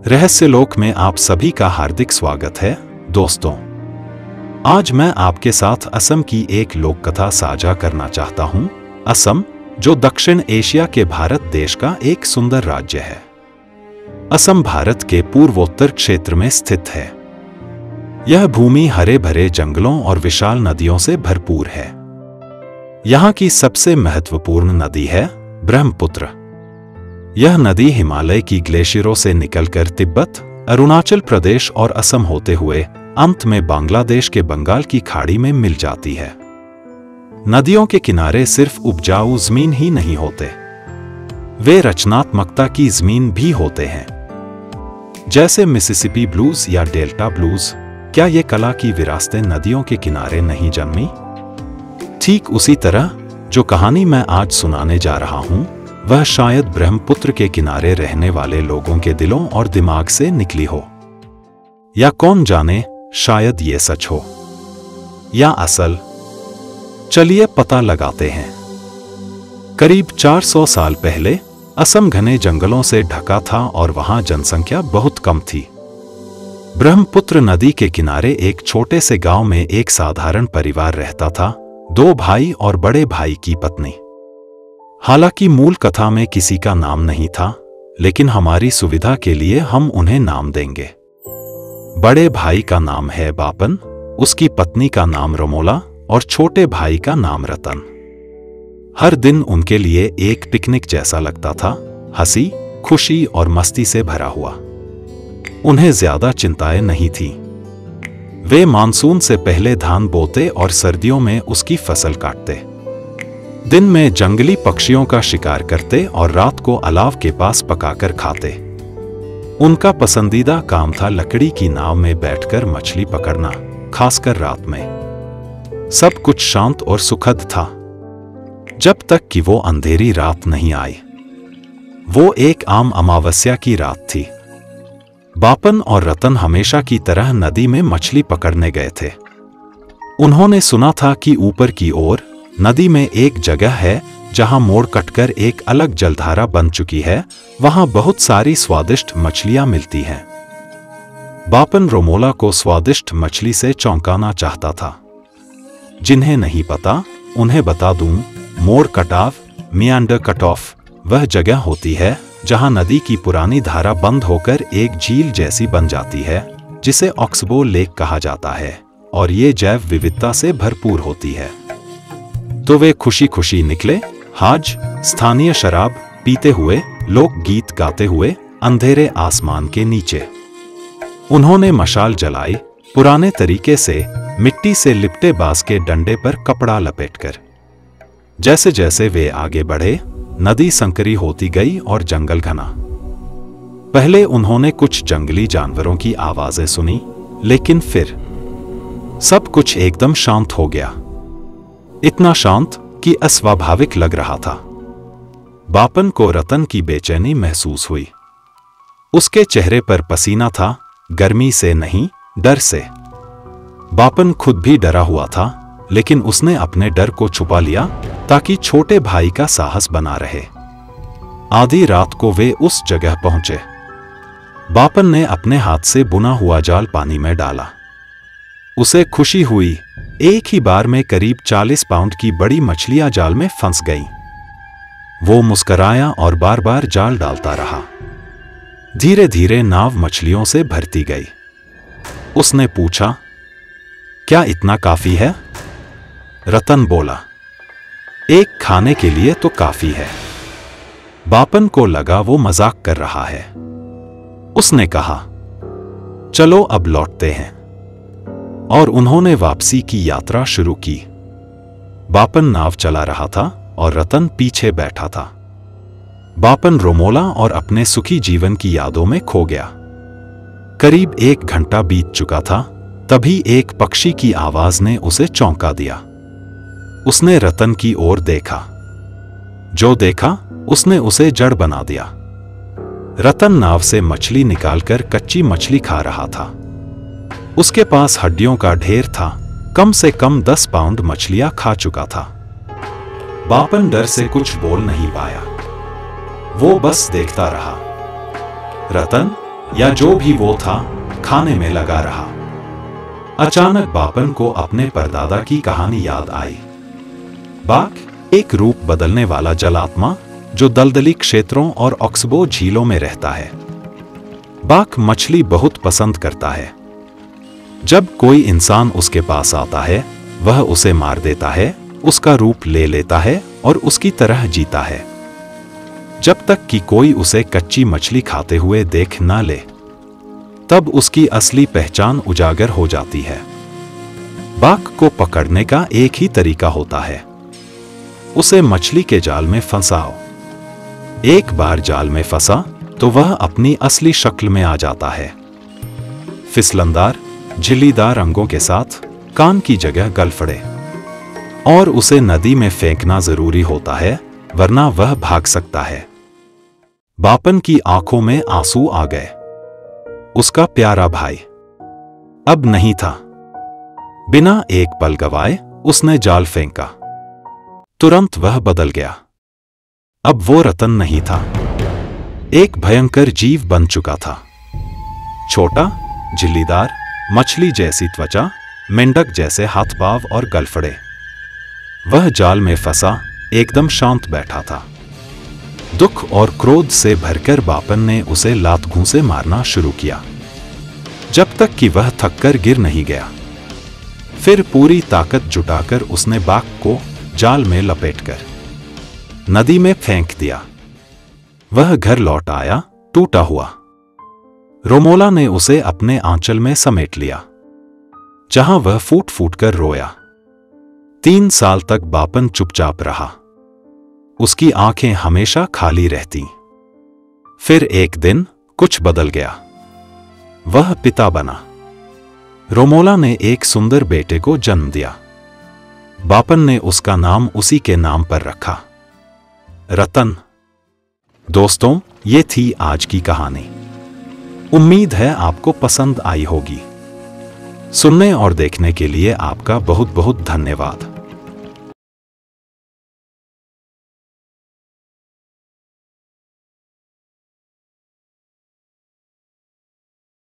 रहस्यलोक में आप सभी का हार्दिक स्वागत है दोस्तों। आज मैं आपके साथ असम की एक लोक कथा साझा करना चाहता हूं। असम, जो दक्षिण एशिया के भारत देश का एक सुंदर राज्य है। असम भारत के पूर्वोत्तर क्षेत्र में स्थित है। यह भूमि हरे भरे जंगलों और विशाल नदियों से भरपूर है। यहाँ की सबसे महत्वपूर्ण नदी है ब्रह्मपुत्र। यह नदी हिमालय की ग्लेशियरों से निकलकर तिब्बत, अरुणाचल प्रदेश और असम होते हुए अंत में बांग्लादेश के बंगाल की खाड़ी में मिल जाती है। नदियों के किनारे सिर्फ उपजाऊ जमीन ही नहीं होते, वे रचनात्मकता की जमीन भी होते हैं। जैसे मिसिसिपी ब्लूज या डेल्टा ब्लूज। क्या ये कला की विरासतें नदियों के किनारे नहीं जन्मी? ठीक उसी तरह जो कहानी मैं आज सुनाने जा रहा हूं, वह शायद ब्रह्मपुत्र के किनारे रहने वाले लोगों के दिलों और दिमाग से निकली हो। या कौन जाने, शायद ये सच हो या असल। चलिए पता लगाते हैं। करीब 400 साल पहले असम घने जंगलों से ढका था और वहां जनसंख्या बहुत कम थी। ब्रह्मपुत्र नदी के किनारे एक छोटे से गांव में एक साधारण परिवार रहता था, 2 भाई और बड़े भाई की पत्नी। हालांकि मूल कथा में किसी का नाम नहीं था, लेकिन हमारी सुविधा के लिए हम उन्हें नाम देंगे। बड़े भाई का नाम है बापन, उसकी पत्नी का नाम रमोला और छोटे भाई का नाम रतन। हर दिन उनके लिए एक पिकनिक जैसा लगता था, हंसी, खुशी और मस्ती से भरा हुआ। उन्हें ज्यादा चिंताएं नहीं थी। वे मानसून से पहले धान बोते और सर्दियों में उसकी फसल काटते। दिन में जंगली पक्षियों का शिकार करते और रात को अलाव के पास पकाकर खाते। उनका पसंदीदा काम था लकड़ी की नाव में बैठकर मछली पकड़ना, खासकर रात में। सब कुछ शांत और सुखद था, जब तक कि वो अंधेरी रात नहीं आई। वो एक आम अमावस्या की रात थी। बापन और रतन हमेशा की तरह नदी में मछली पकड़ने गए थे। उन्होंने सुना था कि ऊपर की ओर नदी में एक जगह है जहां मोड़ कटकर एक अलग जलधारा बन चुकी है। वहां बहुत सारी स्वादिष्ट मछलियां मिलती हैं। बापन रोमोला को स्वादिष्ट मछली से चौंकाना चाहता था। जिन्हें नहीं पता, उन्हें बता दूं, मोड़ कटाव, मियांडर कट ऑफ, वह जगह होती है जहां नदी की पुरानी धारा बंद होकर एक झील जैसी बन जाती है, जिसे ऑक्सबो लेक कहा जाता है, और ये जैव विविधता से भरपूर होती है। तो वे खुशी खुशी निकले। हाज, स्थानीय शराब पीते हुए, लोक गीत गाते हुए अंधेरे आसमान के नीचे। उन्होंने मशाल जलाई, पुराने तरीके से, मिट्टी से लिपटे बांस के डंडे पर कपड़ा लपेटकर। जैसे जैसे वे आगे बढ़े, नदी संकरी होती गई और जंगल घना। पहले उन्होंने कुछ जंगली जानवरों की आवाजें सुनी, लेकिन फिर सब कुछ एकदम शांत हो गया। इतना शांत कि अस्वाभाविक लग रहा था। बापन को रतन की बेचैनी महसूस हुई। उसके चेहरे पर पसीना था, गर्मी से नहीं, डर से। बापन खुद भी डरा हुआ था, लेकिन उसने अपने डर को छुपा लिया ताकि छोटे भाई का साहस बना रहे। आधी रात को वे उस जगह पहुंचे। बापन ने अपने हाथ से बुना हुआ जाल पानी में डाला। उसे खुशी हुई, एक ही बार में करीब 40 पाउंड की बड़ी मछलियां जाल में फंस गईं। वो मुस्कराया और बार बार जाल डालता रहा। धीरे धीरे नाव मछलियों से भरती गई। उसने पूछा, क्या इतना काफी है? रतन बोला, एक खाने के लिए तो काफी है। बापन को लगा वो मजाक कर रहा है। उसने कहा, चलो अब लौटते हैं। और उन्होंने वापसी की यात्रा शुरू की। बापन नाव चला रहा था और रतन पीछे बैठा था। बापन रोमोला और अपने सुखी जीवन की यादों में खो गया। करीब 1 घंटा बीत चुका था, तभी एक पक्षी की आवाज ने उसे चौंका दिया। उसने रतन की ओर देखा। जो देखा, उसने उसे जड़ बना दिया। रतन नाव से मछली निकालकर कच्ची मछली खा रहा था। उसके पास हड्डियों का ढेर था। कम से कम 10 पाउंड मछलियां खा चुका था। बापन डर से कुछ बोल नहीं पाया। वो बस देखता रहा। रतन, या जो भी वो था खाने में लगा रहा। अचानक बापन को अपने परदादा की कहानी याद आई। बाघ एक रूप बदलने वाला जलात्मा जो दलदली क्षेत्रों और ऑक्सबो झीलों में रहता है। बाघ मछली बहुत पसंद करता है। जब कोई इंसान उसके पास आता है वह उसे मार देता है, उसका रूप ले लेता है और उसकी तरह जीता है, जब तक कि कोई उसे कच्ची मछली खाते हुए देख ना ले। तब उसकी असली पहचान उजागर हो जाती है। बाघ को पकड़ने का एक ही तरीका होता है, उसे मछली के जाल में फंसाओ। एक बार जाल में फंसा तो वह अपनी असली शक्ल में आ जाता है, फिसलनदार झिल्लीदार अंगों के साथ, कान की जगह गलफड़े। और उसे नदी में फेंकना जरूरी होता है, वरना वह भाग सकता है। बापन की आंखों में आंसू आ गए। उसका प्यारा भाई अब नहीं था। बिना एक पल गवाए उसने जाल फेंका। तुरंत वह बदल गया। अब वो रतन नहीं था, एक भयंकर जीव बन चुका था। छोटा, झिल्लीदार, मछली जैसी त्वचा, मेंढक जैसे हाथ पांव और गलफड़े। वह जाल में फंसा एकदम शांत बैठा था। दुख और क्रोध से भरकर बापन ने उसे लात घूंसे मारना शुरू किया, जब तक कि वह थककर गिर नहीं गया। फिर पूरी ताकत जुटाकर उसने बाघ को जाल में लपेटकर नदी में फेंक दिया। वह घर लौट आया टूटा हुआ। रोमोला ने उसे अपने आंचल में समेट लिया, जहां वह फूट फूट कर रोया। 3 साल तक बापन चुपचाप रहा। उसकी आंखें हमेशा खाली रहती। फिर एक दिन कुछ बदल गया। वह पिता बना। रोमोला ने एक सुंदर बेटे को जन्म दिया। बापन ने उसका नाम उसी के नाम पर रखा, रतन। दोस्तों, ये थी आज की कहानी। उम्मीद है आपको पसंद आई होगी। सुनने और देखने के लिए आपका बहुत बहुत धन्यवाद।